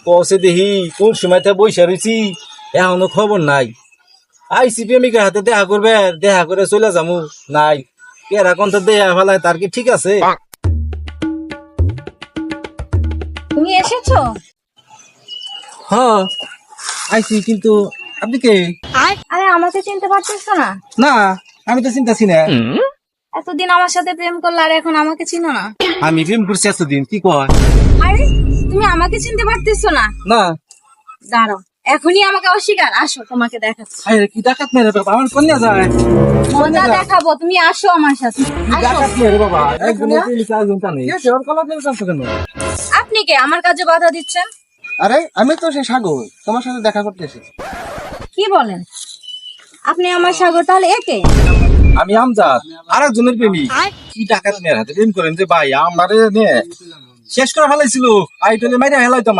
কসে দেখি কোন সময়তে বইসা রয়েছি এখনো খবর নাই। আইসি প্রেমিকার হাতে দেখা করবে, দেখা করে চলে যামু নাই কেরা কোন দেয়া ফেলায় তার কি ঠিক আছে? তুমি এসেছো? হ্যাঁ আইসি, কিন্তু আপনি কে? আরে আমাকে চিনতে পারতেছো না? না আমি তো চিন্তাছি না। এতদিন আমার সাথে প্রেম করলে আর এখন আমাকে চিনো না? আমি প্রেম করছি এতদিন, কি কয়? আরে তুমি আমাকে চিনতে পারতেছো না? না দাঁড়াও, এখনই আমাকে অস্বীকার, আসো তোমাকে দেখাচ্ছি। আরে কি ডাকাত মেরে বাবা, আমার কন্যা যায়। মজা দেখাবো, তুমি আসো আমার সাথে। কি আসো। ডাকাত মেরে বাবা, একজন একজন টানে কেন? আপনি কে আমার কাজে বাধা দিচ্ছেন? আরে আমি তো সেই সাগর, তোমার সাথে দেখা করতে এসেছি। কি বলেন? আপনি আমার সাগর, তাহলে একে? আমি আমজাদ, আর একজনের প্রেমিক। কি ডাকাত মেয়ের হাতে প্রেম করেন যে ভাই, আমারে নিয়ে শেষ করে ফেলাইছিল। আইটলে মাইরা হেলাই তোমার।